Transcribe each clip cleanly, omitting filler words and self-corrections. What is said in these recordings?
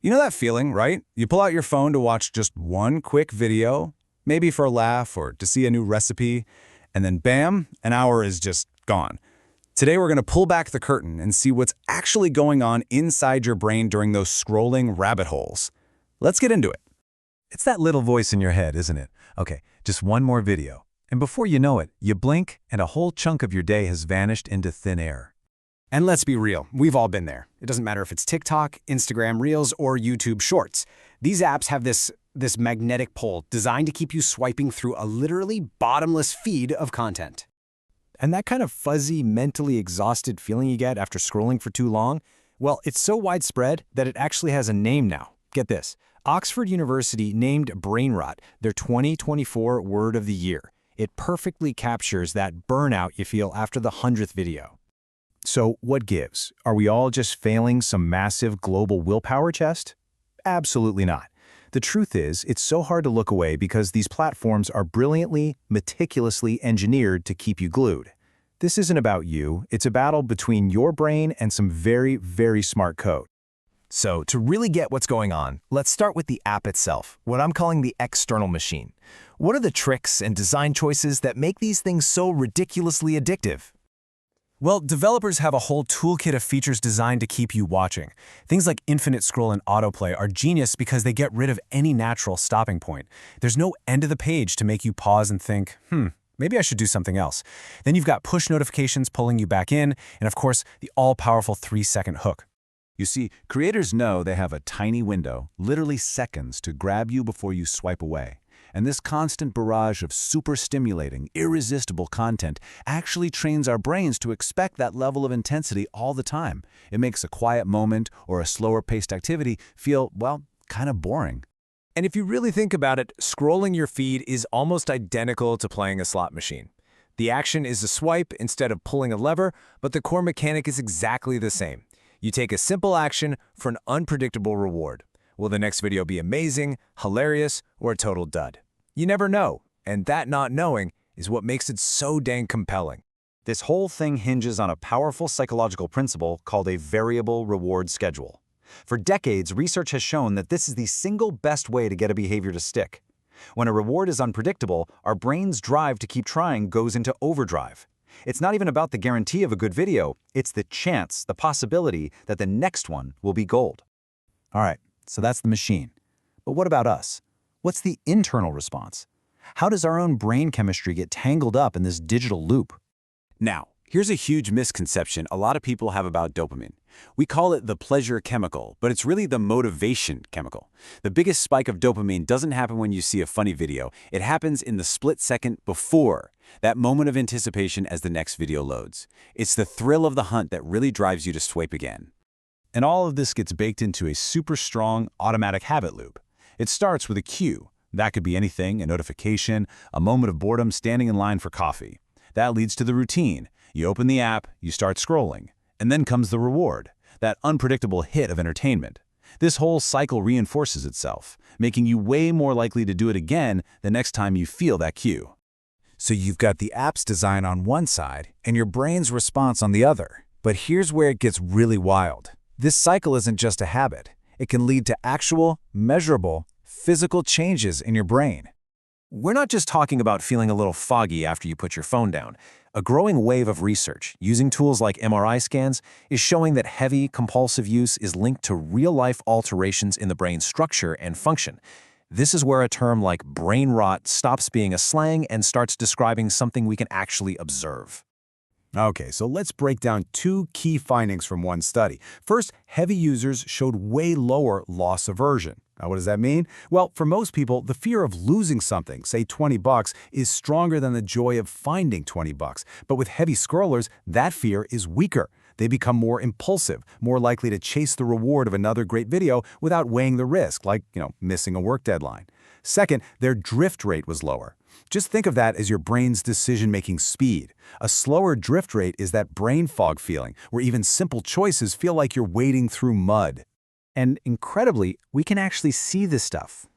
You know that feeling, right? You pull out your phone to watch just one quick video, maybe for a laugh or to see a new recipe, and then bam, an hour is just gone. Today we're going to pull back the curtain and see what's actually going on inside your brain during those scrolling rabbit holes. Let's get into it. It's that little voice in your head, isn't it? Okay, just one more video. And before you know it, you blink and a whole chunk of your day has vanished into thin air. And let's be real, we've all been there. It doesn't matter if it's TikTok, Instagram Reels, or YouTube Shorts. These apps have this magnetic pull designed to keep you swiping through a literally bottomless feed of content. And that kind of fuzzy, mentally exhausted feeling you get after scrolling for too long, well, it's so widespread that it actually has a name now. Get this. Oxford University named brain rot their 2024 word of the year. It perfectly captures that burnout you feel after the 100th video. So what gives? Are we all just failing some massive global willpower test? Absolutely not. The truth is, it's so hard to look away because these platforms are brilliantly, meticulously engineered to keep you glued. This isn't about you, it's a battle between your brain and some very, very smart code. So, to really get what's going on, let's start with the app itself, what I'm calling the external machine. What are the tricks and design choices that make these things so ridiculously addictive? Well, developers have a whole toolkit of features designed to keep you watching. Things like infinite scroll and autoplay are genius because they get rid of any natural stopping point. There's no end of the page to make you pause and think, maybe I should do something else. Then you've got push notifications pulling you back in, and of course, the all-powerful 3-second hook. You see, creators know they have a tiny window, literally seconds, to grab you before you swipe away. And this constant barrage of super stimulating, irresistible content actually trains our brains to expect that level of intensity all the time. It makes a quiet moment or a slower-paced activity feel, well, kind of boring. And if you really think about it, scrolling your feed is almost identical to playing a slot machine. The action is a swipe instead of pulling a lever, but the core mechanic is exactly the same. You take a simple action for an unpredictable reward. Will the next video be amazing, hilarious, or a total dud? You never know, and that not knowing is what makes it so dang compelling. This whole thing hinges on a powerful psychological principle called a variable reward schedule. For decades, research has shown that this is the single best way to get a behavior to stick. When a reward is unpredictable, our brain's drive to keep trying goes into overdrive. It's not even about the guarantee of a good video, it's the chance, the possibility that the next one will be gold. All right, so that's the machine. But what about us? What's the internal response? How does our own brain chemistry get tangled up in this digital loop? Now, here's a huge misconception a lot of people have about dopamine. We call it the pleasure chemical, but it's really the motivation chemical. The biggest spike of dopamine doesn't happen when you see a funny video. It happens in the split second before, that moment of anticipation as the next video loads. It's the thrill of the hunt that really drives you to swipe again. And all of this gets baked into a super strong automatic habit loop. It starts with a cue. That could be anything, a notification, a moment of boredom standing in line for coffee. That leads to the routine. You open the app, you start scrolling. And then comes the reward, that unpredictable hit of entertainment. This whole cycle reinforces itself, making you way more likely to do it again the next time you feel that cue. So you've got the app's design on one side and your brain's response on the other. But here's where it gets really wild. This cycle isn't just a habit. It can lead to actual, measurable, physical changes in your brain. We're not just talking about feeling a little foggy after you put your phone down. A growing wave of research, using tools like MRI scans, is showing that heavy, compulsive use is linked to real-life alterations in the brain's structure and function. This is where a term like brain rot stops being a slang and starts describing something we can actually observe. Okay, so let's break down two key findings from one study. First, heavy users showed way lower loss aversion. Now, what does that mean? Well, for most people, the fear of losing something, say 20 bucks, is stronger than the joy of finding 20 bucks. But with heavy scrollers, that fear is weaker. They become more impulsive, more likely to chase the reward of another great video without weighing the risk, like, missing a work deadline. Second, their drift rate was lower. Just think of that as your brain's decision-making speed. A slower drift rate is that brain fog feeling, where even simple choices feel like you're wading through mud. And incredibly, we can actually see this stuff.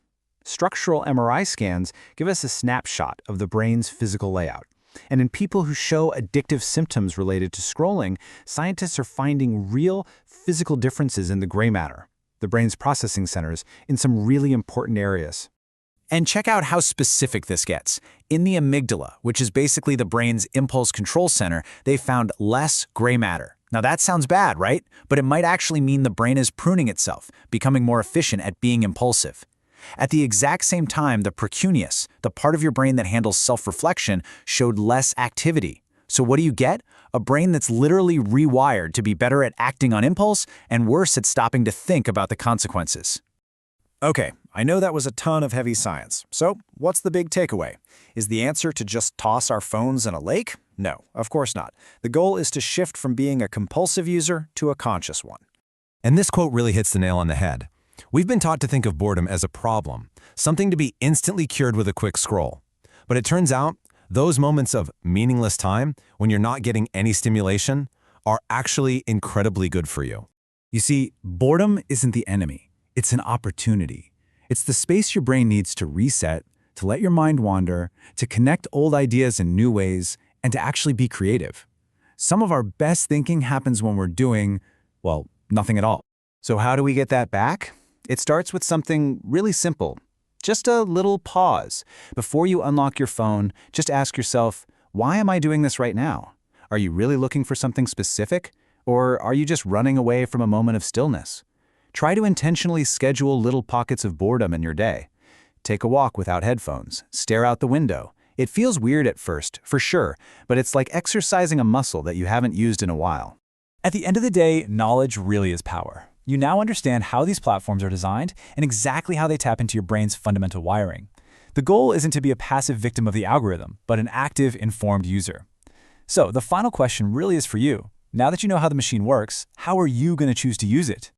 Structural MRI scans give us a snapshot of the brain's physical layout. And in people who show addictive symptoms related to scrolling, scientists are finding real physical differences in the gray matter. the brain's processing centers, in some really important areas. And check out how specific this gets. In the amygdala, which is basically the brain's impulse control center, they found less gray matter. Now that sounds bad, right? But it might actually mean the brain is pruning itself, becoming more efficient at being impulsive. At the exact same time, the precuneus, the part of your brain that handles self-reflection, showed less activity. So what do you get? A brain that's literally rewired to be better at acting on impulse and worse at stopping to think about the consequences. Okay, I know that was a ton of heavy science. So, what's the big takeaway? Is the answer to just toss our phones in a lake? No, of course not. The goal is to shift from being a compulsive user to a conscious one. And this quote really hits the nail on the head. We've been taught to think of boredom as a problem, something to be instantly cured with a quick scroll. But it turns out, those moments of meaningless time, when you're not getting any stimulation, are actually incredibly good for you. You see, boredom isn't the enemy. It's an opportunity. It's the space your brain needs to reset, to let your mind wander, to connect old ideas in new ways, and to actually be creative. Some of our best thinking happens when we're doing, well, nothing at all. So how do we get that back? It starts with something really simple. Just a little pause. Before you unlock your phone, just ask yourself, why am I doing this right now? Are you really looking for something specific? Or are you just running away from a moment of stillness? Try to intentionally schedule little pockets of boredom in your day. Take a walk without headphones. Stare out the window. It feels weird at first, for sure, but it's like exercising a muscle that you haven't used in a while. At the end of the day, knowledge really is power. You now understand how these platforms are designed and exactly how they tap into your brain's fundamental wiring. The goal isn't to be a passive victim of the algorithm, but an active, informed user. So the final question really is for you. Now that you know how the machine works, how are you going to choose to use it?